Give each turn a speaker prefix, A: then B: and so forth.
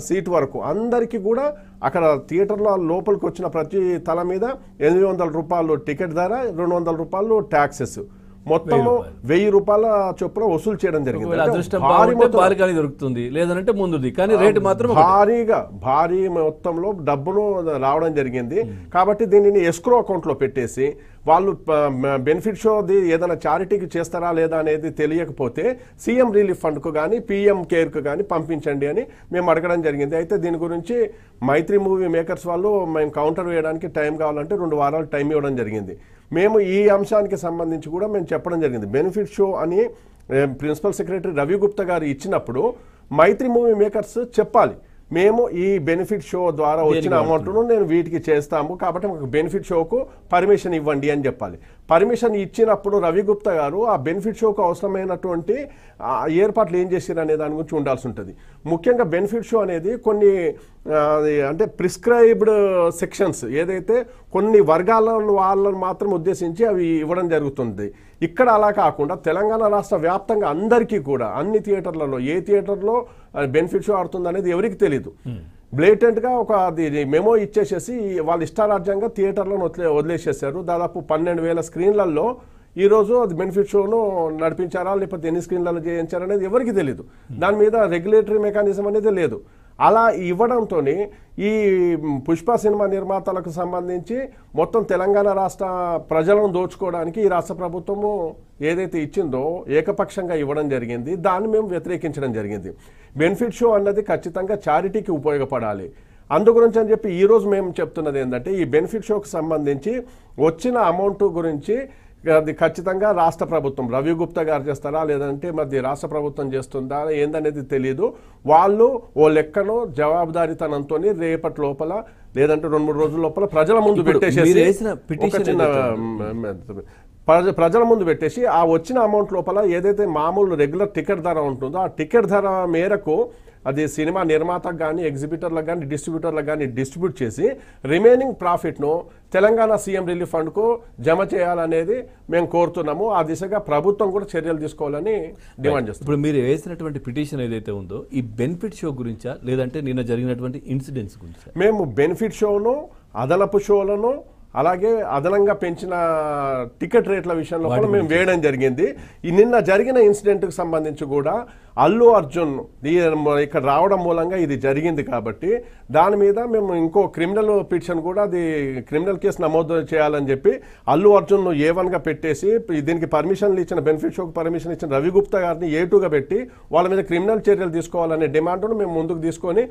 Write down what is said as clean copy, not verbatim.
A: Seat వరకు అందరికీ కూడా అక్కడ థియేటర్లో లోపలికి వచ్చిన ప్రతి తల మీద ₹800 టికెట్ ధర, ₹200 ట్యాక్సెస్, మొత్తము ₹1000 చొప్పున వసూలు చేయడం
B: జరిగింది. దొరుకుతుంది లేదంటే ముందుది, కానీ రేటు మాత్రం
A: భారీ మొత్తంలో డబ్బును రావడం జరిగింది. కాబట్టి దీనిని ఎస్క్రో అకౌంట్లో పెట్టేసి వాళ్ళు బెనిఫిట్ షోది ఏదైనా చారిటీకి చేస్తారా లేదా అనేది తెలియకపోతే సీఎం రిలీఫ్ ఫండ్కు కానీ పీఎం కేర్కు కానీ పంపించండి అని మేము అడగడం జరిగింది. అయితే దీని గురించి మైత్రి మూవీ మేకర్స్ వాళ్ళు మేము కౌంటర్ వేయడానికి టైం కావాలంటే 2 వారాలు టైం ఇవ్వడం జరిగింది. మేము ఈ అంశానికి సంబంధించి కూడా మేము చెప్పడం జరిగింది. బెనిఫిట్ షో అని ప్రిన్సిపల్ సెక్రటరీ రవి గుప్తా గారు ఇచ్చినప్పుడు మైత్రి మూవీ మేకర్స్ చెప్పాలి, మేము ఈ బెనిఫిట్ షో ద్వారా వచ్చిన అమౌంట్ను నేను వీటికి చేస్తాము, కాబట్టి మాకు బెనిఫిట్ షోకు పర్మిషన్ ఇవ్వండి అని చెప్పాలి. పర్మిషన్ ఇచ్చినప్పుడు రవి గుప్తా గారు ఆ బెనిఫిట్ షోకు అవసరమైనటువంటి ఏర్పాట్లు ఏం చేశారు అనే దాని గురించి ఉండాల్సి ఉంటుంది. ముఖ్యంగా బెనిఫిట్ షో అనేది కొన్ని అంటే ప్రిస్క్రైబ్డ్ సెక్షన్స్, ఏదైతే కొన్ని వర్గాల వాళ్ళని మాత్రం ఉద్దేశించి అవి ఇవ్వడం జరుగుతుంది. ఇక్కడ అలా కాకుండా తెలంగాణ రాష్ట్ర వ్యాప్తంగా అందరికీ కూడా అన్ని థియేటర్లలో ఏ థియేటర్లో బెనిఫిట్ షో ఆడుతుంది అనేది ఎవరికి తెలియదు. బ్లేటెంట్గా ఒక మెమో ఇచ్చేసేసి వాళ్ళు ఇష్టారాజ్యంగా థియేటర్లను వదిలేసేసారు. దాదాపు 12,000 స్క్రీన్లలో ఈరోజు అది బెనిఫిట్ షోను నడిపించారా లేకపోతే ఎన్ని స్క్రీన్లలో చేయించారా అనేది ఎవరికి తెలియదు. దాని మీద రెగ్యులేటరీ మెకానిజం అనేది లేదు. అలా ఇవ్వడంతో ఈ పుష్ప సినిమా నిర్మాతలకు సంబంధించి మొత్తం తెలంగాణ రాష్ట్ర ప్రజలను దోచుకోవడానికి ఈ రాష్ట్ర ప్రభుత్వము ఏదైతే ఇచ్చిందో ఏకపక్షంగా ఇవ్వడం జరిగింది. దాన్ని మేము వ్యతిరేకించడం జరిగింది. బెనిఫిట్ షో అన్నది ఖచ్చితంగా చారిటీకి ఉపయోగపడాలి. అందు గురించి అని చెప్పి ఈరోజు మేము చెప్తున్నది ఏంటంటే ఈ బెనిఫిట్ షోకి సంబంధించి వచ్చిన అమౌంట్ గురించి అది ఖచ్చితంగా రాష్ట్ర ప్రభుత్వం రవి గుప్తా గారు చేస్తారా లేదంటే మరి రాష్ట్ర ప్రభుత్వం చేస్తుందా ఏందనేది తెలియదు. వాళ్ళు ఓ లెక్కను జవాబుదారీతనంతో రేపటి లోపల లేదంటే 2-3 రోజుల లోపల ప్రజల ముందు ప్రజల ముందు పెట్టేసి ఆ వచ్చిన అమౌంట్ లోపల ఏదైతే మామూలు రెగ్యులర్ టికెట్ ధర ఉంటుందో ఆ టికెట్ ధర మేరకు అది సినిమా నిర్మాతకు కానీ ఎగ్జిబిటర్లకు కానీ డిస్ట్రిబ్యూటర్లకు కానీ డిస్ట్రిబ్యూట్ చేసి రిమైనింగ్ ప్రాఫిట్ను తెలంగాణ సీఎం రిలీఫ్ ఫండ్కు జమ చేయాలనేది మేము కోరుతున్నాము. ఆ దిశగా ప్రభుత్వం కూడా చర్యలు తీసుకోవాలని డిమాండ్ చేస్తాం.
B: ఇప్పుడు మీరు వేసినటువంటి పిటిషన్ ఏదైతే ఉందో ఈ బెనిఫిట్ షో గురించా లేదంటే నిన్న జరిగినటువంటి ఇన్సిడెంట్స్ గురించా?
A: మేము బెనిఫిట్ షోను, అదనపు షోలను, అలాగే అదనంగా పెంచిన టికెట్ రేట్ల విషయంలో కూడా మేము వేయడం జరిగింది. ఈ నిన్న జరిగిన ఇన్సిడెంట్కి సంబంధించి కూడా అల్లు అర్జున్ ఇక్కడ రావడం మూలంగా ఇది జరిగింది కాబట్టి దాని మీద మేము ఇంకో క్రిమినల్ పిటిషన్ కూడా అది క్రిమినల్ కేసు నమోదు చేయాలని చెప్పి అల్లు అర్జున్ A1గా పెట్టేసి దీనికి పర్మిషన్లు ఇచ్చిన బెనిఫిట్ షోకి పర్మిషన్ ఇచ్చిన రవి గుప్తా గారిని A2గా పెట్టి వాళ్ళ మీద క్రిమినల్ చర్యలు తీసుకోవాలనే డిమాండ్ను మేము ముందుకు తీసుకొని